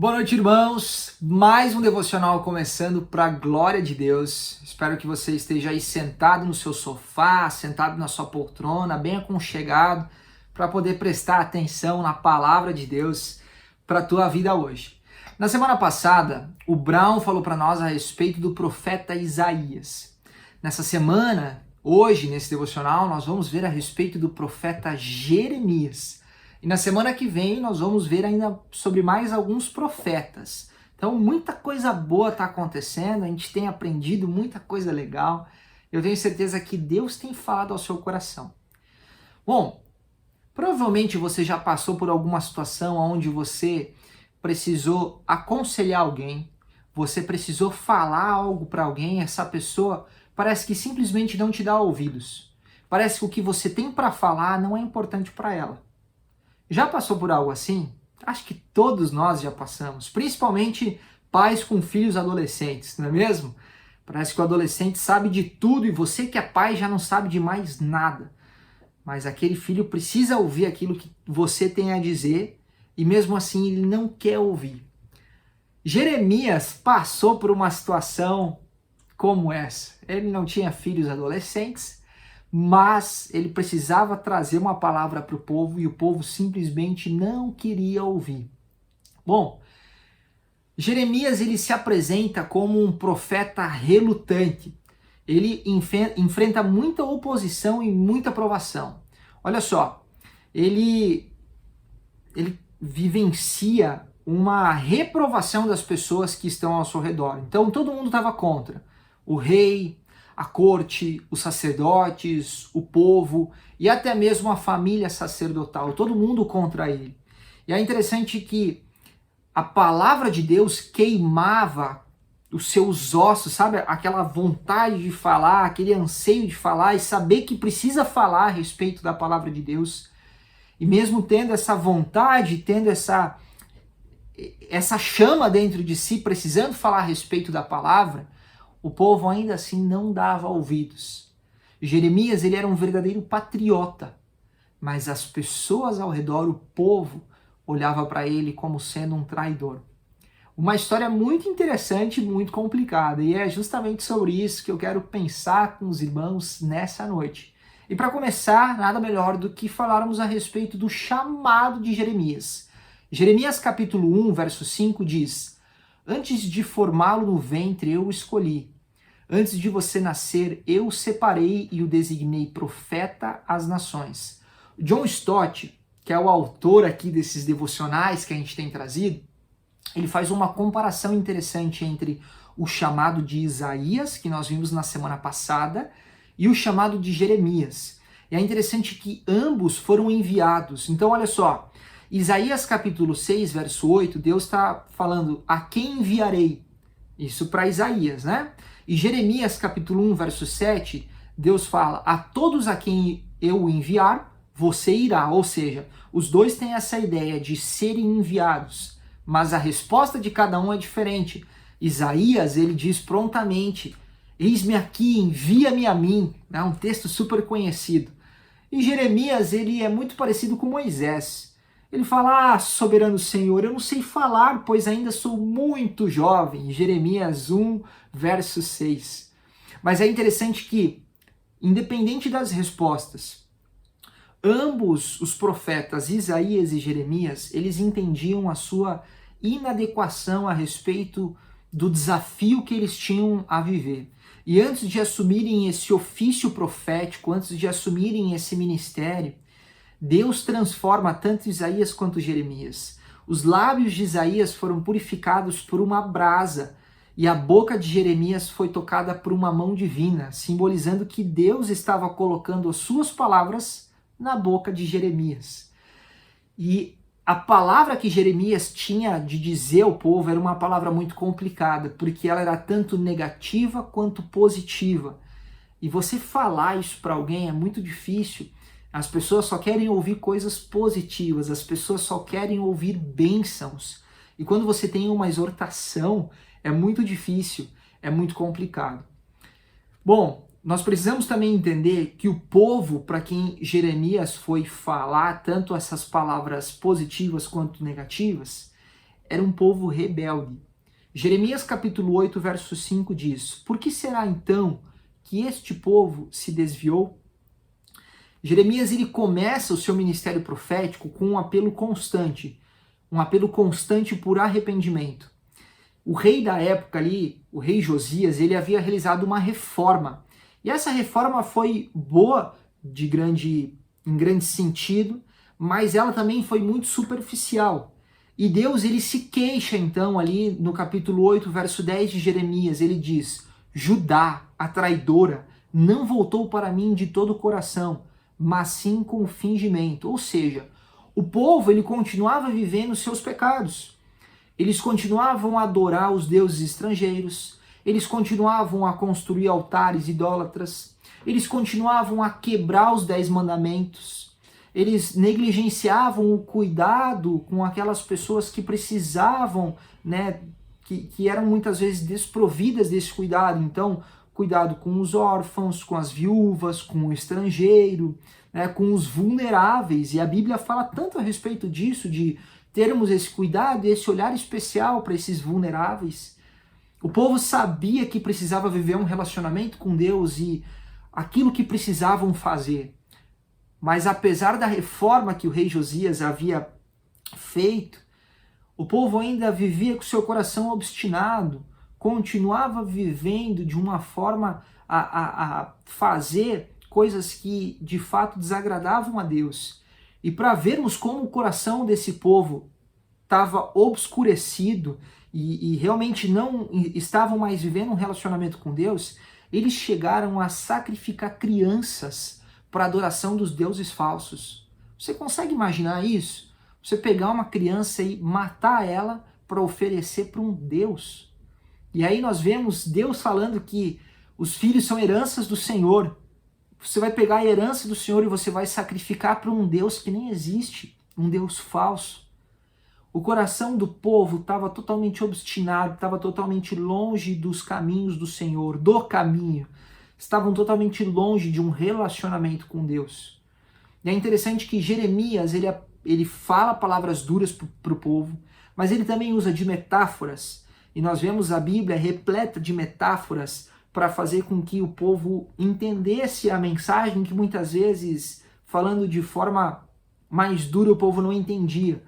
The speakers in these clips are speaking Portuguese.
Boa noite, irmãos. Mais um devocional começando para a glória de Deus. Espero que você esteja aí sentado no seu sofá, sentado na sua poltrona, bem aconchegado, para poder prestar atenção na palavra de Deus para a tua vida hoje. Na semana passada, o Brown falou para nós a respeito do profeta Isaías. Nessa semana, hoje, nesse devocional, nós vamos ver a respeito do profeta Jeremias. E na semana que vem nós vamos ver ainda sobre mais alguns profetas. Então muita coisa boa está acontecendo, a gente tem aprendido muita coisa legal. Eu tenho certeza que Deus tem falado ao seu coração. Bom, provavelmente você já passou por alguma situação onde você precisou aconselhar alguém, você precisou falar algo para alguém, essa pessoa parece que simplesmente não te dá ouvidos. Parece que o que você tem para falar não é importante para ela. Já passou por algo assim? Acho que todos nós já passamos, principalmente pais com filhos adolescentes, não é mesmo? Parece que o adolescente sabe de tudo e você que é pai já não sabe de mais nada. Mas aquele filho precisa ouvir aquilo que você tem a dizer e mesmo assim ele não quer ouvir. Jeremias passou por uma situação como essa. Ele não tinha filhos adolescentes, mas ele precisava trazer uma palavra para o povo e o povo simplesmente não queria ouvir. Bom, Jeremias ele se apresenta como um profeta relutante. Ele enfrenta muita oposição e muita provação. Olha só, ele vivencia uma reprovação das pessoas que estão ao seu redor. Então todo mundo estava contra. O rei, a corte, os sacerdotes, o povo e até mesmo a família sacerdotal, todo mundo contra ele. E é interessante que a palavra de Deus queimava os seus ossos, sabe? Aquela vontade de falar, aquele anseio de falar e saber que precisa falar a respeito da palavra de Deus. E mesmo tendo essa vontade, tendo essa chama dentro de si, precisando falar a respeito da palavra, o povo ainda assim não dava ouvidos. Jeremias ele era um verdadeiro patriota, mas as pessoas ao redor, o povo, olhava para ele como sendo um traidor. Uma história muito interessante e muito complicada, e é justamente sobre isso que eu quero pensar com os irmãos nessa noite. E para começar, nada melhor do que falarmos a respeito do chamado de Jeremias. Jeremias capítulo 1, verso 5 diz: "Antes de formá-lo no ventre eu o escolhi. Antes de você nascer eu o separei e o designei profeta às nações." John Stott, que é o autor aqui desses devocionais que a gente tem trazido, ele faz uma comparação interessante entre o chamado de Isaías, que nós vimos na semana passada, e o chamado de Jeremias. E é interessante que ambos foram enviados. Então olha só, Isaías capítulo 6, verso 8, Deus está falando: "A quem enviarei?" Isso para Isaías, né? E Jeremias capítulo 1, verso 7, Deus fala: "A todos a quem eu enviar, você irá." Ou seja, os dois têm essa ideia de serem enviados, mas a resposta de cada um é diferente. Isaías, ele diz prontamente: "Eis-me aqui, envia-me a mim." É um texto super conhecido. E Jeremias, ele é muito parecido com Moisés. Ele fala: "Ah, soberano Senhor, eu não sei falar, pois ainda sou muito jovem." Jeremias 1, verso 6. Mas é interessante que, independente das respostas, ambos os profetas, Isaías e Jeremias, eles entendiam a sua inadequação a respeito do desafio que eles tinham a viver. E antes de assumirem esse ofício profético, antes de assumirem esse ministério, Deus transforma tanto Isaías quanto Jeremias. Os lábios de Isaías foram purificados por uma brasa e a boca de Jeremias foi tocada por uma mão divina, simbolizando que Deus estava colocando as suas palavras na boca de Jeremias. E a palavra que Jeremias tinha de dizer ao povo era uma palavra muito complicada, porque ela era tanto negativa quanto positiva. E você falar isso para alguém é muito difícil. As pessoas só querem ouvir coisas positivas, as pessoas só querem ouvir bênçãos. E quando você tem uma exortação, é muito difícil, é muito complicado. Bom, nós precisamos também entender que o povo para quem Jeremias foi falar tanto essas palavras positivas quanto negativas, era um povo rebelde. Jeremias capítulo 8, verso 5 diz: Por que será então que este povo se desviou? Jeremias ele começa o seu ministério profético com um apelo constante por arrependimento. O rei da época ali, o rei Josias, ele havia realizado uma reforma. E essa reforma foi boa em grande sentido, mas ela também foi muito superficial. E Deus ele se queixa então ali no capítulo 8, verso 10 de Jeremias, ele diz: Judá, a traidora, não voltou para mim de todo o coração, mas sim com fingimento. Ou seja, o povo ele continuava vivendo seus pecados. Eles continuavam a adorar os deuses estrangeiros, eles continuavam a construir altares idólatras, eles continuavam a quebrar os 10 mandamentos, eles negligenciavam o cuidado com aquelas pessoas que precisavam, né, que eram muitas vezes desprovidas desse cuidado. Então, cuidado com os órfãos, com as viúvas, com o estrangeiro, né, com os vulneráveis. E a Bíblia fala tanto a respeito disso, de termos esse cuidado e esse olhar especial para esses vulneráveis. O povo sabia que precisava viver um relacionamento com Deus e aquilo que precisavam fazer. Mas apesar da reforma que o rei Josias havia feito, o povo ainda vivia com seu coração obstinado, continuava vivendo de uma forma a fazer coisas que de fato desagradavam a Deus. E para vermos como o coração desse povo estava obscurecido e realmente não estavam mais vivendo um relacionamento com Deus, eles chegaram a sacrificar crianças para a adoração dos deuses falsos. Você consegue imaginar isso? Você pegar uma criança e matar ela para oferecer para um Deus. E aí nós vemos Deus falando que os filhos são heranças do Senhor. Você vai pegar a herança do Senhor e você vai sacrificar para um Deus que nem existe, um Deus falso. O coração do povo estava totalmente obstinado, estava totalmente longe dos caminhos do Senhor, do caminho. Estavam totalmente longe de um relacionamento com Deus. E é interessante que Jeremias, ele fala palavras duras para o povo, mas ele também usa de metáforas. E nós vemos a Bíblia repleta de metáforas para fazer com que o povo entendesse a mensagem que muitas vezes, falando de forma mais dura, o povo não entendia.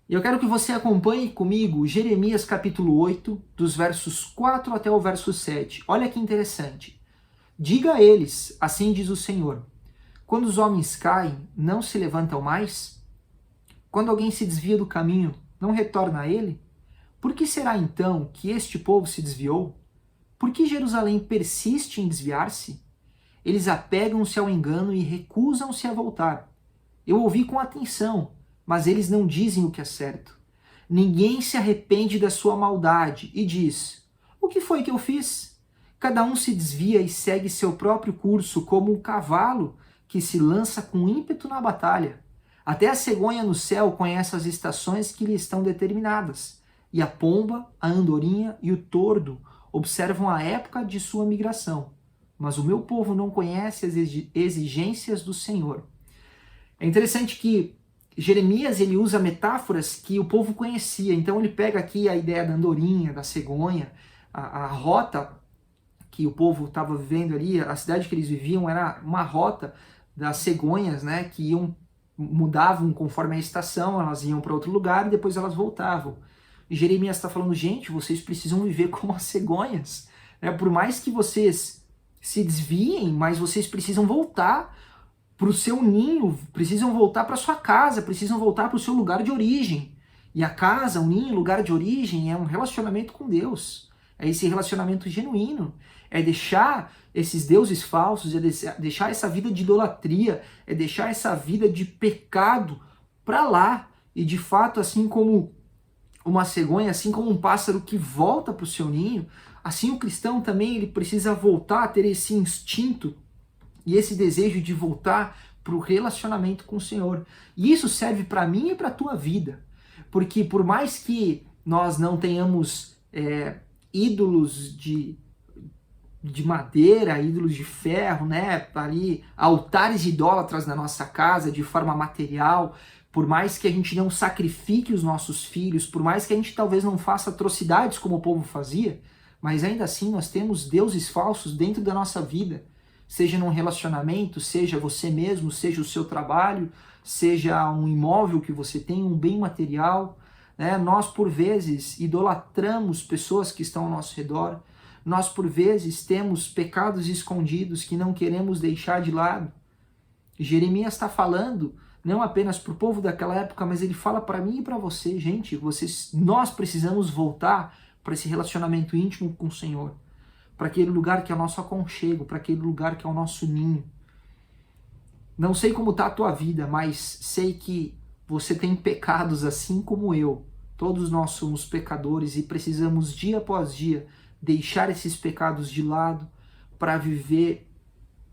E eu quero que você acompanhe comigo Jeremias capítulo 8, dos versos 4 até o verso 7. Olha que interessante. Diga a eles, assim diz o Senhor, quando os homens caem, não se levantam mais? Quando alguém se desvia do caminho, não retorna a ele? Por que será então que este povo se desviou? Por que Jerusalém persiste em desviar-se? Eles apegam-se ao engano e recusam-se a voltar. Eu ouvi com atenção, mas eles não dizem o que é certo. Ninguém se arrepende da sua maldade e diz: o que foi que eu fiz? Cada um se desvia e segue seu próprio curso, como um cavalo que se lança com ímpeto na batalha. Até a cegonha no céu conhece as estações que lhe estão determinadas, e a pomba, a andorinha e o tordo observam a época de sua migração. Mas o meu povo não conhece as exigências do Senhor. É interessante que Jeremias ele usa metáforas que o povo conhecia. Então ele pega aqui a ideia da andorinha, da cegonha, a rota que o povo estava vivendo ali, a cidade que eles viviam era uma rota das cegonhas, né, que mudavam conforme a estação, elas iam para outro lugar e depois elas voltavam. E Jeremias está falando, gente, vocês precisam viver como as cegonhas, né? Por mais que vocês se desviem, mas vocês precisam voltar para o seu ninho, precisam voltar para sua casa, precisam voltar para o seu lugar de origem. E a casa, o ninho, lugar de origem é um relacionamento com Deus. É esse relacionamento genuíno. É deixar esses deuses falsos, é deixar essa vida de idolatria, é deixar essa vida de pecado para lá. E de fato, assim como uma cegonha, assim como um pássaro que volta para o seu ninho, assim o cristão também ele precisa voltar a ter esse instinto e esse desejo de voltar para o relacionamento com o Senhor. E isso serve para mim e para a tua vida. Porque por mais que nós não tenhamos ídolos de madeira, ídolos de ferro, né, ali, altares idólatras na nossa casa de forma material, por mais que a gente não sacrifique os nossos filhos, por mais que a gente talvez não faça atrocidades como o povo fazia, mas ainda assim nós temos deuses falsos dentro da nossa vida, seja num relacionamento, seja você mesmo, seja o seu trabalho, seja um imóvel que você tem, um bem material, né? Nós por vezes idolatramos pessoas que estão ao nosso redor, nós por vezes temos pecados escondidos que não queremos deixar de lado. Jeremias está falando não apenas para o povo daquela época, mas ele fala para mim e para você, gente, nós precisamos voltar para esse relacionamento íntimo com o Senhor, para aquele lugar que é o nosso aconchego, para aquele lugar que é o nosso ninho. Não sei como está a tua vida, mas sei que você tem pecados assim como eu. Todos nós somos pecadores e precisamos dia após dia deixar esses pecados de lado para viver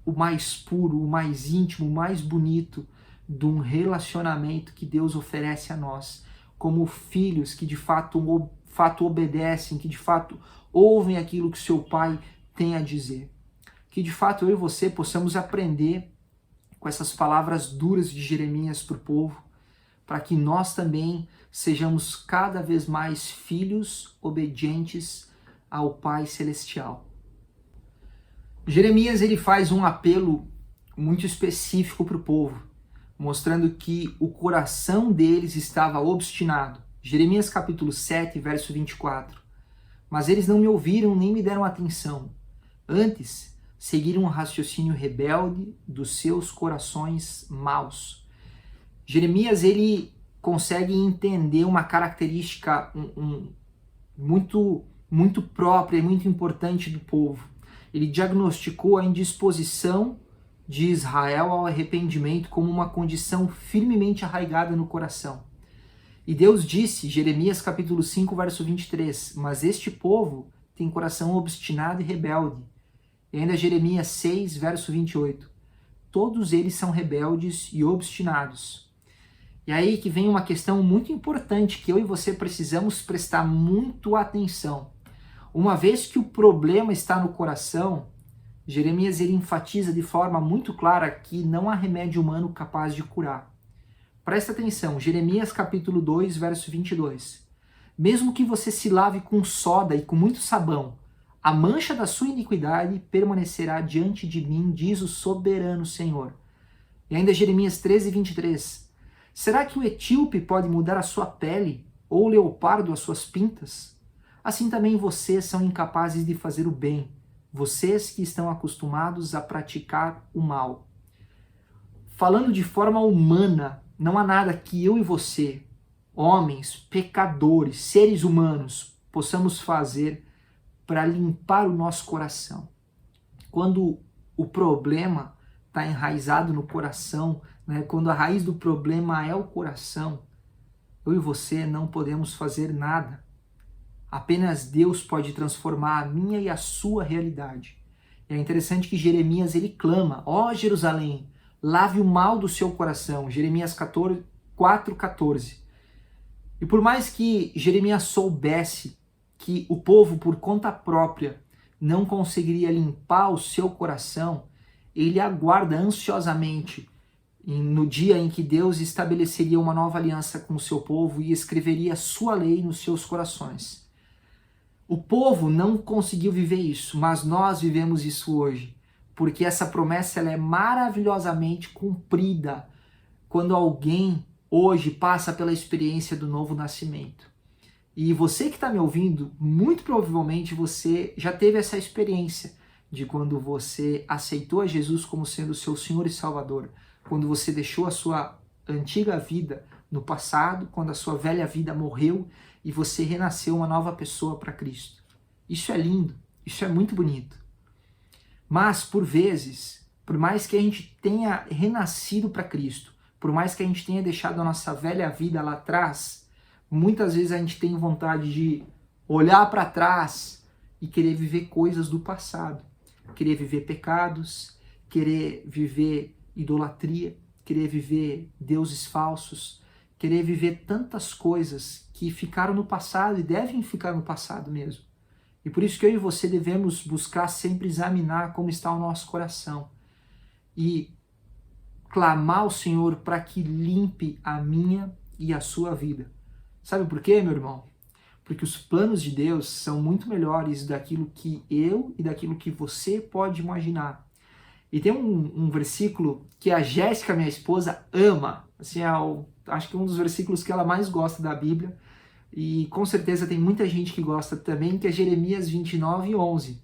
o mais puro, o mais íntimo, o mais bonito de um relacionamento que Deus oferece a nós, como filhos que de fato obedecem, que de fato ouvem aquilo que seu pai tem a dizer. Que de fato eu e você possamos aprender com essas palavras duras de Jeremias para o povo, para que nós também sejamos cada vez mais filhos obedientes ao Pai Celestial. Jeremias ele faz um apelo muito específico para o povo, mostrando que o coração deles estava obstinado. Jeremias capítulo 7, verso 24. Mas eles não me ouviram nem me deram atenção. Antes, seguiram um raciocínio rebelde dos seus corações maus. Jeremias ele consegue entender uma característica muito própria e muito importante do povo. Ele diagnosticou a indisposição de Israel ao arrependimento como uma condição firmemente arraigada no coração. E Deus disse, Jeremias capítulo 5, verso 23, mas este povo tem coração obstinado e rebelde. E ainda Jeremias 6, verso 28, todos eles são rebeldes e obstinados. E aí que vem uma questão muito importante que eu e você precisamos prestar muito atenção. Uma vez que o problema está no coração, Jeremias ele enfatiza de forma muito clara que não há remédio humano capaz de curar. Presta atenção, Jeremias capítulo 2, verso 22. Mesmo que você se lave com soda e com muito sabão, a mancha da sua iniquidade permanecerá diante de mim, diz o soberano Senhor. E ainda Jeremias 13, 23. Será que o etíope pode mudar a sua pele, ou o leopardo as suas pintas? Assim também vocês são incapazes de fazer o bem, vocês que estão acostumados a praticar o mal. Falando de forma humana, não há nada que eu e você, homens, pecadores, seres humanos, possamos fazer para limpar o nosso coração. Quando o problema está enraizado no coração, né, quando a raiz do problema é o coração, eu e você não podemos fazer nada. Apenas Deus pode transformar a minha e a sua realidade. E é interessante que Jeremias ele clama, ó Jerusalém, lave o mal do seu coração. Jeremias 4:14. E por mais que Jeremias soubesse que o povo por conta própria não conseguiria limpar o seu coração, ele aguarda ansiosamente no dia em que Deus estabeleceria uma nova aliança com o seu povo e escreveria a sua lei nos seus corações. O povo não conseguiu viver isso, mas nós vivemos isso hoje, porque essa promessa ela é maravilhosamente cumprida quando alguém hoje passa pela experiência do novo nascimento. E você que está me ouvindo, muito provavelmente você já teve essa experiência de quando você aceitou a Jesus como sendo seu Senhor e Salvador, quando você deixou a sua antiga vida no passado, quando a sua velha vida morreu e você renasceu uma nova pessoa para Cristo. Isso é lindo, isso é muito bonito. Mas, por vezes, por mais que a gente tenha renascido para Cristo, por mais que a gente tenha deixado a nossa velha vida lá atrás, muitas vezes a gente tem vontade de olhar para trás e querer viver coisas do passado, querer viver pecados, querer viver idolatria, querer viver deuses falsos, querer viver tantas coisas que ficaram no passado e devem ficar no passado mesmo. E por isso que eu e você devemos buscar sempre examinar como está o nosso coração. E clamar ao Senhor para que limpe a minha e a sua vida. Sabe por quê, meu irmão? Porque os planos de Deus são muito melhores daquilo que eu e daquilo que você pode imaginar. E tem um versículo que a Jéssica, minha esposa, ama. Assim, acho que é um dos versículos que ela mais gosta da Bíblia. E com certeza tem muita gente que gosta também, que é Jeremias 29:11.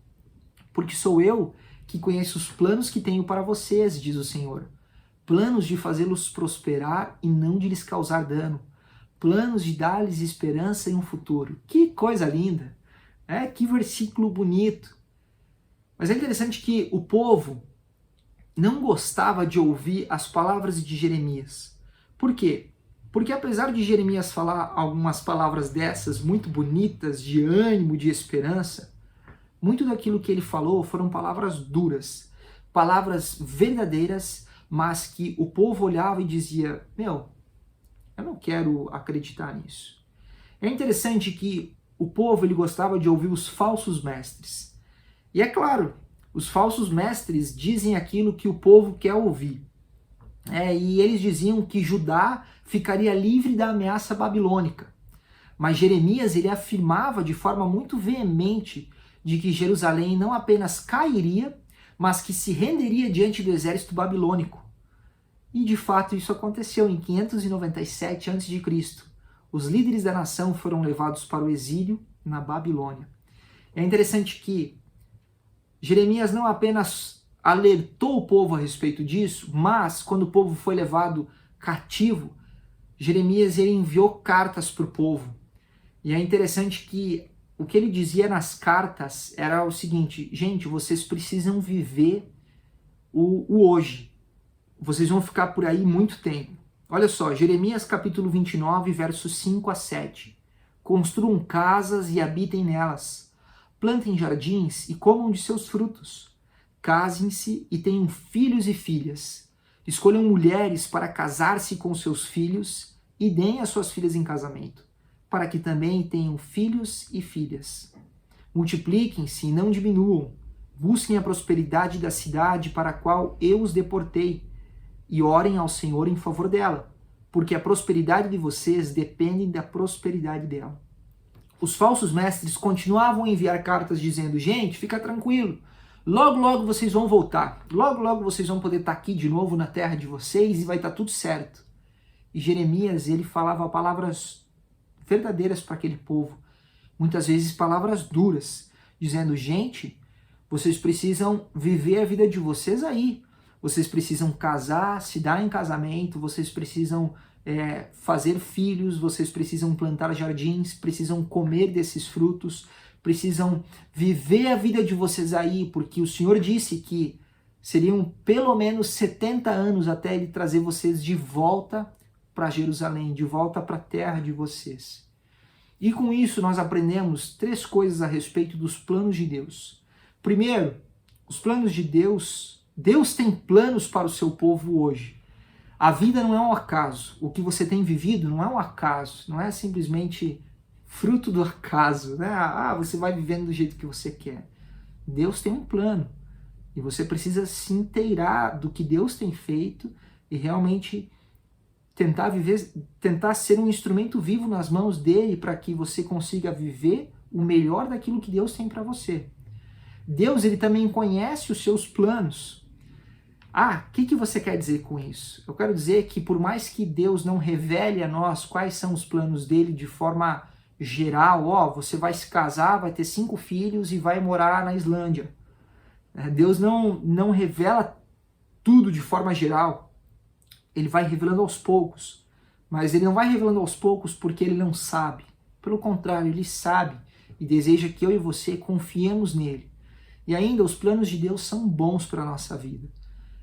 Porque sou eu que conheço os planos que tenho para vocês, diz o Senhor. Planos de fazê-los prosperar e não de lhes causar dano. Planos de dar-lhes esperança e um futuro. Que coisa linda! Que versículo bonito! Mas é interessante que o povo não gostava de ouvir as palavras de Jeremias. Por quê? Porque apesar de Jeremias falar algumas palavras dessas muito bonitas, de ânimo, de esperança, muito daquilo que ele falou foram palavras duras, palavras verdadeiras, mas que o povo olhava e dizia, eu não quero acreditar nisso. É interessante que o povo ele gostava de ouvir os falsos mestres. E é claro, os falsos mestres dizem aquilo que o povo quer ouvir. E eles diziam que Judá ficaria livre da ameaça babilônica. Mas Jeremias ele afirmava de forma muito veemente de que Jerusalém não apenas cairia, mas que se renderia diante do exército babilônico. E de fato isso aconteceu em 597 a.C. Os líderes da nação foram levados para o exílio na Babilônia. É interessante que Jeremias não apenas alertou o povo a respeito disso, mas quando o povo foi levado cativo, Jeremias ele enviou cartas para o povo. E é interessante que o que ele dizia nas cartas era o seguinte, gente, vocês precisam viver o hoje. Vocês vão ficar por aí muito tempo. Olha só, Jeremias capítulo 29, versos 5 a 7. Construam casas e habitem nelas. Plantem jardins e comam de seus frutos. Casem-se e tenham filhos e filhas. Escolham mulheres para casar-se com seus filhos e deem as suas filhas em casamento, para que também tenham filhos e filhas. Multipliquem-se e não diminuam. Busquem a prosperidade da cidade para a qual eu os deportei e orem ao Senhor em favor dela, porque a prosperidade de vocês depende da prosperidade dela. Os falsos mestres continuavam a enviar cartas dizendo, gente, fica tranquilo, logo, logo vocês vão voltar, logo, logo vocês vão poder estar aqui de novo na terra de vocês e vai estar tudo certo. E Jeremias, ele falava palavras verdadeiras para aquele povo, muitas vezes palavras duras, dizendo, gente, vocês precisam viver a vida de vocês aí, vocês precisam casar, se dar em casamento, vocês precisam fazer filhos, vocês precisam plantar jardins, precisam comer desses frutos, precisam viver a vida de vocês aí, porque o Senhor disse que seriam pelo menos 70 anos até Ele trazer vocês de volta para Jerusalém, de volta para a terra de vocês. E com isso nós aprendemos 3 coisas a respeito dos planos de Deus. Primeiro, os planos de Deus, Deus tem planos para o seu povo hoje. A vida não é um acaso. O que você tem vivido não é um acaso, não é simplesmente fruto do acaso, né? Você vai vivendo do jeito que você quer. Deus tem um plano e você precisa se inteirar do que Deus tem feito e realmente tentar viver, tentar ser um instrumento vivo nas mãos dele para que você consiga viver o melhor daquilo que Deus tem para você. Deus, ele também conhece os seus planos. O que você quer dizer com isso? Eu quero dizer que por mais que Deus não revele a nós quais são os planos dele de forma geral, você vai se casar, vai ter 5 filhos e vai morar na Islândia. Deus não revela tudo de forma geral. Ele vai revelando aos poucos. Mas ele não vai revelando aos poucos porque ele não sabe. Pelo contrário, ele sabe e deseja que eu e você confiemos nele. E ainda, os planos de Deus são bons para a nossa vida.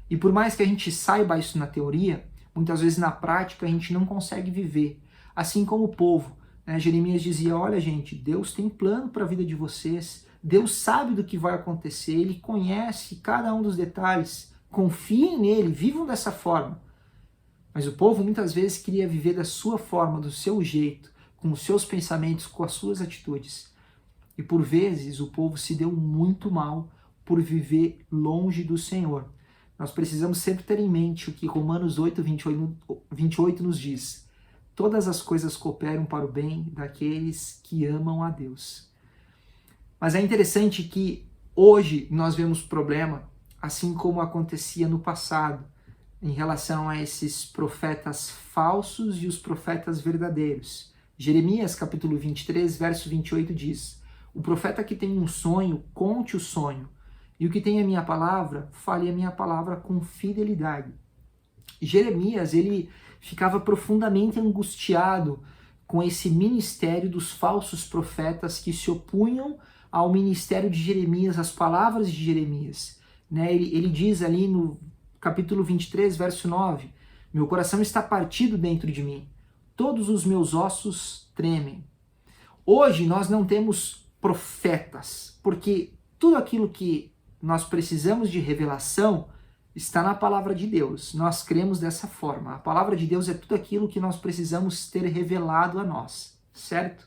E por mais que a gente saiba isso na teoria, muitas vezes na prática a gente não consegue viver. Assim como o povo. Jeremias dizia, olha gente, Deus tem plano para a vida de vocês. Deus sabe do que vai acontecer. Ele conhece cada um dos detalhes. Confiem nele, vivam dessa forma. Mas o povo muitas vezes queria viver da sua forma, do seu jeito, com os seus pensamentos, com as suas atitudes. E por vezes o povo se deu muito mal por viver longe do Senhor. nós precisamos sempre ter em mente o que Romanos 8, 28 nos diz. Todas as coisas cooperam para o bem daqueles que amam a Deus. Mas é interessante que hoje nós vemos problema, assim como acontecia no passado, em relação a esses profetas falsos e os profetas verdadeiros. Jeremias capítulo 23, verso 28 diz: o profeta que tem um sonho, conte o sonho, e o que tem a minha palavra, fale a minha palavra com fidelidade. Jeremias, ele ficava profundamente angustiado com esse ministério dos falsos profetas que se opunham ao ministério de Jeremias, às palavras de Jeremias. Ele diz ali no capítulo 23, verso 9, meu coração está partido dentro de mim, todos os meus ossos tremem. Hoje nós não temos profetas, porque tudo aquilo que nós precisamos de revelação está na palavra de Deus. Nós cremos dessa forma. A palavra de Deus é tudo aquilo que nós precisamos ter revelado a nós, certo?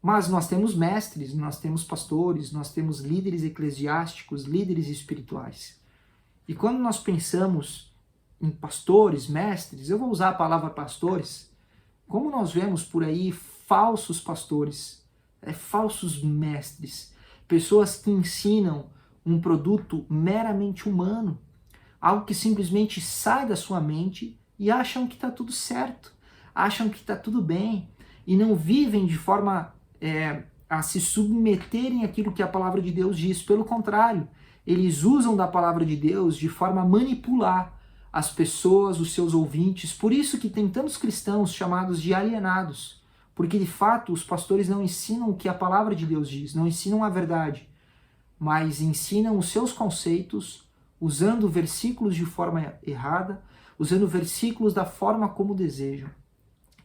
Mas nós temos mestres, nós temos pastores, nós temos líderes eclesiásticos, líderes espirituais. E quando nós pensamos em pastores, mestres, eu vou usar a palavra pastores, como nós vemos por aí falsos pastores, falsos mestres, pessoas que ensinam um produto meramente humano, algo que simplesmente sai da sua mente e acham que está tudo certo, acham que está tudo bem e não vivem de forma a se submeterem àquilo que a palavra de Deus diz. Pelo contrário, eles usam da palavra de Deus de forma a manipular as pessoas, os seus ouvintes. Por isso que tem tantos cristãos chamados de alienados, porque de fato os pastores não ensinam o que a palavra de Deus diz, não ensinam a verdade, mas ensinam os seus conceitos usando versículos de forma errada, usando versículos da forma como desejam.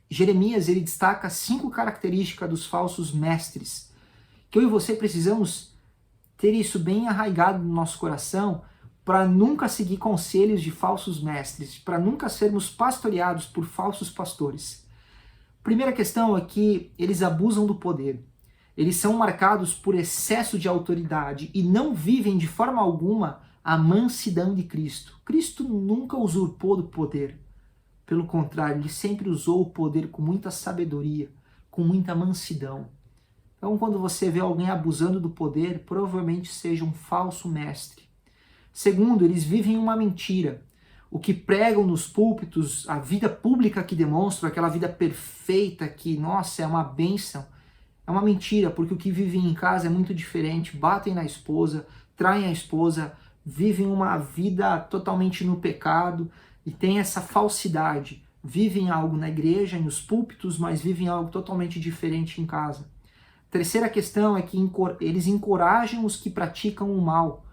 Jeremias, ele destaca 5 características dos falsos mestres, que eu e você precisamos ter isso bem arraigado no nosso coração para nunca seguir conselhos de falsos mestres, para nunca sermos pastoreados por falsos pastores. Primeira questão é que eles abusam do poder. Eles são marcados por excesso de autoridade e não vivem de forma alguma a mansidão de Cristo. Cristo nunca usurpou do poder. Pelo contrário, ele sempre usou o poder com muita sabedoria, com muita mansidão. Então, quando você vê alguém abusando do poder, provavelmente seja um falso mestre. Segundo, eles vivem uma mentira. O que pregam nos púlpitos, a vida pública que demonstram, aquela vida perfeita que, nossa, é uma bênção, é uma mentira, porque o que vivem em casa é muito diferente. Batem na esposa, traem a esposa, vivem uma vida totalmente no pecado e tem essa falsidade. Vivem algo na igreja, nos púlpitos, mas vivem algo totalmente diferente em casa. Terceira questão é que eles encorajam os que praticam o mal.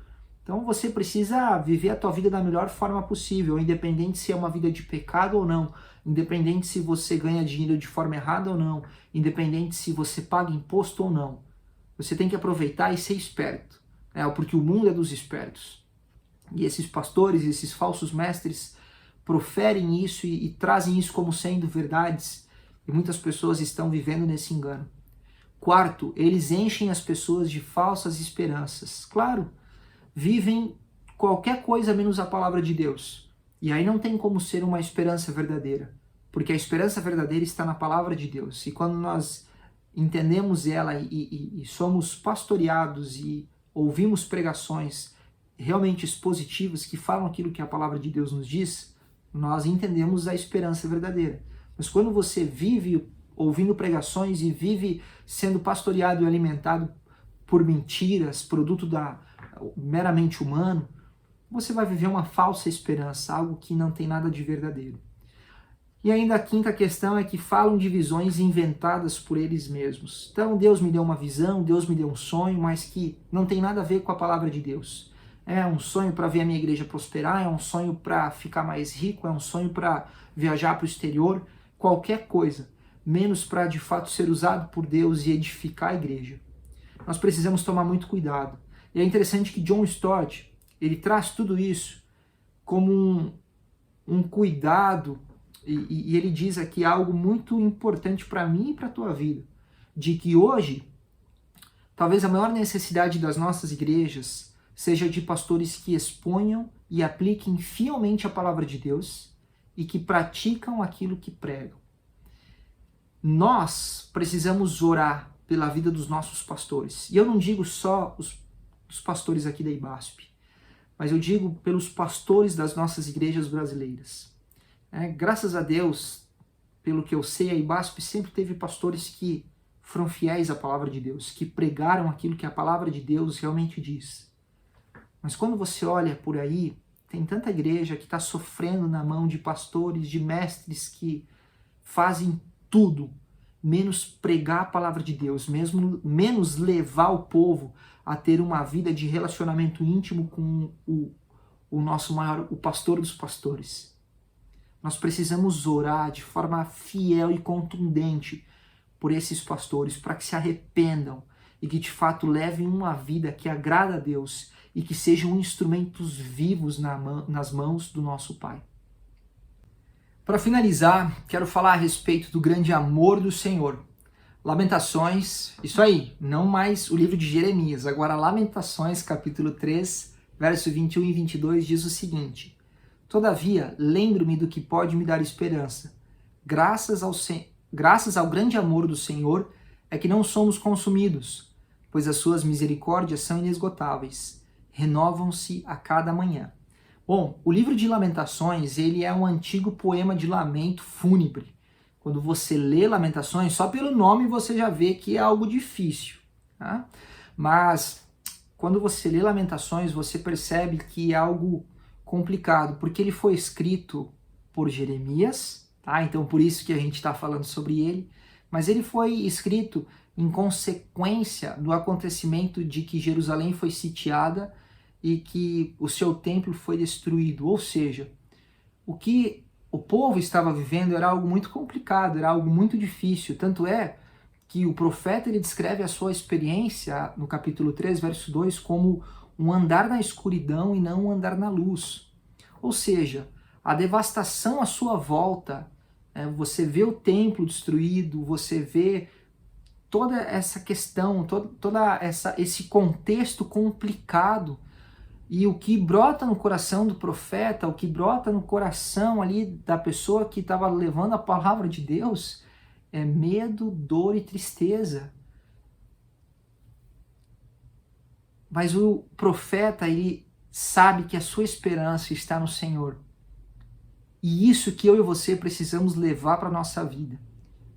Então você precisa viver a tua vida da melhor forma possível, independente se é uma vida de pecado ou não, independente se você ganha dinheiro de forma errada ou não, independente se você paga imposto ou não. Você tem que aproveitar e ser esperto, porque o mundo é dos espertos. E esses pastores, esses falsos mestres proferem isso e trazem isso como sendo verdades, e muitas pessoas estão vivendo nesse engano. Quarto, eles enchem as pessoas de falsas esperanças. Claro, vivem qualquer coisa menos a palavra de Deus. E aí não tem como ser uma esperança verdadeira, porque a esperança verdadeira está na palavra de Deus. E quando nós entendemos ela e somos pastoreados e ouvimos pregações realmente expositivas que falam aquilo que a palavra de Deus nos diz, nós entendemos a esperança verdadeira. Mas quando você vive ouvindo pregações e vive sendo pastoreado e alimentado por mentiras, produto meramente humano, você vai viver uma falsa esperança, algo que não tem nada de verdadeiro. E ainda a quinta questão é que falam de visões inventadas por eles mesmos. Então Deus me deu uma visão, Deus me deu um sonho, mas que não tem nada a ver com a palavra de Deus. É um sonho para ver a minha igreja prosperar, é um sonho para ficar mais rico, é um sonho para viajar para o exterior, qualquer coisa, menos para de fato ser usado por Deus e edificar a igreja. Nós precisamos tomar muito cuidado. E é interessante que John Stott, ele traz tudo isso como um cuidado, e ele diz aqui algo muito importante para mim e para a tua vida, de que hoje, talvez a maior necessidade das nossas igrejas seja de pastores que exponham e apliquem fielmente a palavra de Deus e que praticam aquilo que pregam. Nós precisamos orar pela vida dos nossos pastores. E eu não digo só os pastores aqui da IBASP, mas eu digo pelos pastores das nossas igrejas brasileiras. Graças a Deus, pelo que eu sei, a IBASP sempre teve pastores que foram fiéis à palavra de Deus, que pregaram aquilo que a palavra de Deus realmente diz. Mas quando você olha por aí, tem tanta igreja que está sofrendo na mão de pastores, de mestres que fazem tudo, menos pregar a palavra de Deus, menos levar o povo a ter uma vida de relacionamento íntimo com o nosso maior, o pastor dos pastores. Nós precisamos orar de forma fiel e contundente por esses pastores, para que se arrependam e que de fato levem uma vida que agrada a Deus e que sejam instrumentos vivos nas mãos do nosso Pai. Para finalizar, quero falar a respeito do grande amor do Senhor. Lamentações, isso aí, não mais o livro de Jeremias, agora Lamentações, capítulo 3, verso 21 e 22, diz o seguinte: Todavia, lembro-me do que pode me dar esperança. Graças ao grande amor do Senhor é que não somos consumidos, pois as suas misericórdias são inesgotáveis, renovam-se a cada manhã. Bom, o livro de Lamentações, ele é um antigo poema de lamento fúnebre. Quando você lê Lamentações, só pelo nome você já vê que é algo difícil. Tá? Mas quando você lê Lamentações, você percebe que é algo complicado, porque ele foi escrito por Jeremias, tá? Então por isso que a gente está falando sobre ele, mas ele foi escrito em consequência do acontecimento de que Jerusalém foi sitiada e que o seu templo foi destruído, ou seja, o que o povo estava vivendo era algo muito complicado, era algo muito difícil, tanto é que o profeta ele descreve a sua experiência no capítulo 3, verso 2, como um andar na escuridão e não um andar na luz. Ou seja, a devastação à sua volta, você vê o templo destruído, você vê toda essa questão, esse contexto complicado, e o que brota no coração do profeta, o que brota no coração ali da pessoa que estava levando a palavra de Deus, é medo, dor e tristeza. Mas o profeta, ele sabe que a sua esperança está no Senhor. E isso que eu e você precisamos levar para a nossa vida.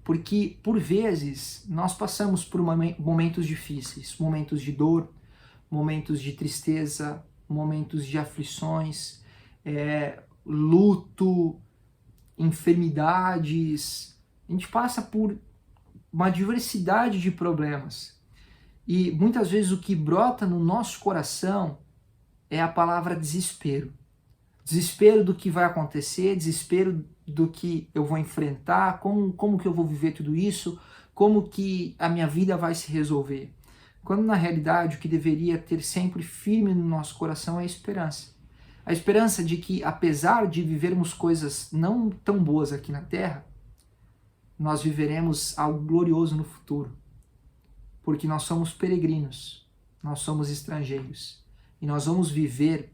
Porque, por vezes, nós passamos por momentos difíceis, momentos de dor, momentos de tristeza, momentos de aflições, luto, enfermidades. A gente passa por uma diversidade de problemas. E muitas vezes o que brota no nosso coração é a palavra desespero. Desespero do que vai acontecer, desespero do que eu vou enfrentar, como que eu vou viver tudo isso, como que a minha vida vai se resolver. Quando na realidade o que deveria ter sempre firme no nosso coração é a esperança. A esperança de que, apesar de vivermos coisas não tão boas aqui na Terra, nós viveremos algo glorioso no futuro. Porque nós somos peregrinos, nós somos estrangeiros. E nós vamos viver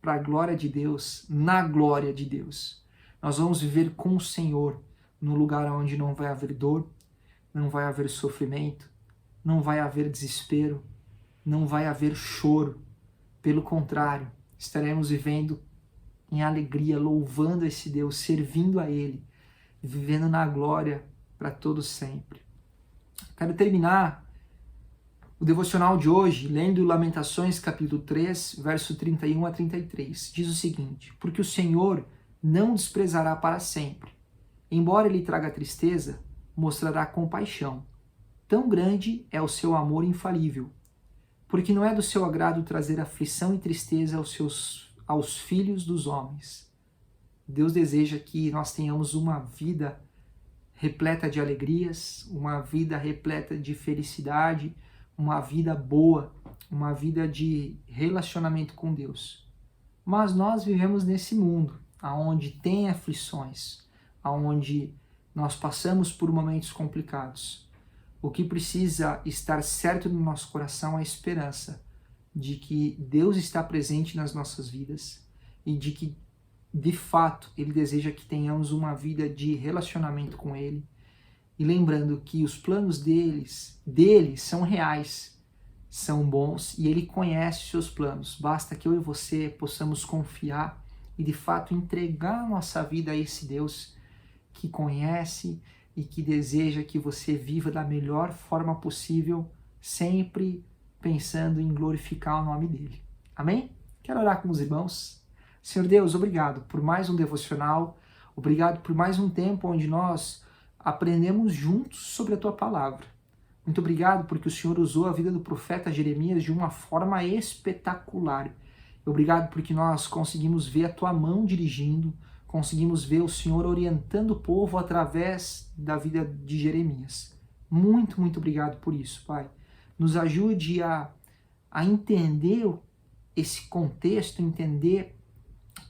para a glória de Deus, na glória de Deus. Nós vamos viver com o Senhor, num lugar onde não vai haver dor, não vai haver sofrimento, não vai haver desespero, não vai haver choro. Pelo contrário, estaremos vivendo em alegria, louvando esse Deus, servindo a Ele, vivendo na glória para todos sempre. Quero terminar o devocional de hoje lendo Lamentações capítulo 3, verso 31 a 33. Diz o seguinte: Porque o Senhor não desprezará para sempre. Embora Ele traga tristeza, mostrará compaixão. Tão grande é o seu amor infalível. Porque não é do seu agrado trazer aflição e tristeza aos filhos dos homens. Deus deseja que nós tenhamos uma vida repleta de alegrias, uma vida repleta de felicidade, uma vida boa, uma vida de relacionamento com Deus. Mas nós vivemos nesse mundo, onde tem aflições, onde nós passamos por momentos complicados. O que precisa estar certo no nosso coração é a esperança de que Deus está presente nas nossas vidas, e de que, de fato, Ele deseja que tenhamos uma vida de relacionamento com Ele. E lembrando que os planos dele são reais, são bons e Ele conhece os seus planos. Basta que eu e você possamos confiar e de fato entregar a nossa vida a esse Deus que conhece e que deseja que você viva da melhor forma possível, sempre pensando em glorificar o nome dele. Amém? Quero orar com os irmãos. Senhor Deus, obrigado por mais um devocional, obrigado por mais um tempo onde nós aprendemos juntos sobre a tua palavra. Muito obrigado porque o Senhor usou a vida do profeta Jeremias de uma forma espetacular. Obrigado porque nós conseguimos ver a tua mão dirigindo, conseguimos ver o Senhor orientando o povo através da vida de Jeremias. Muito, muito obrigado por isso, Pai. Nos ajude a entender esse contexto, entender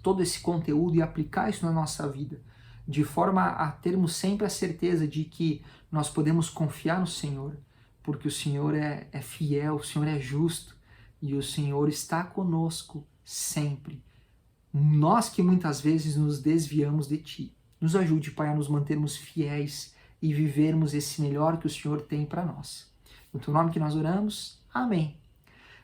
todo esse conteúdo e aplicar isso na nossa vida, de forma a termos sempre a certeza de que nós podemos confiar no Senhor, porque o Senhor é fiel, o Senhor é justo e o Senhor está conosco sempre. Nós que muitas vezes nos desviamos de Ti. Nos ajude, Pai, a nos mantermos fiéis e vivermos esse melhor que o Senhor tem para nós. No Teu nome que nós oramos. Amém.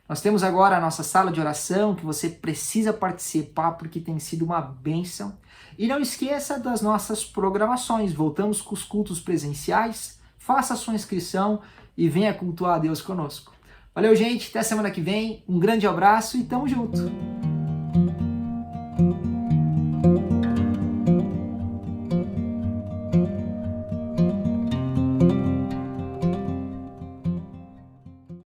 Nós temos agora a nossa sala de oração que você precisa participar porque tem sido uma bênção. E não esqueça das nossas programações. Voltamos com os cultos presenciais. Faça a sua inscrição e venha cultuar a Deus conosco. Valeu, gente. Até semana que vem. Um grande abraço e tamo junto.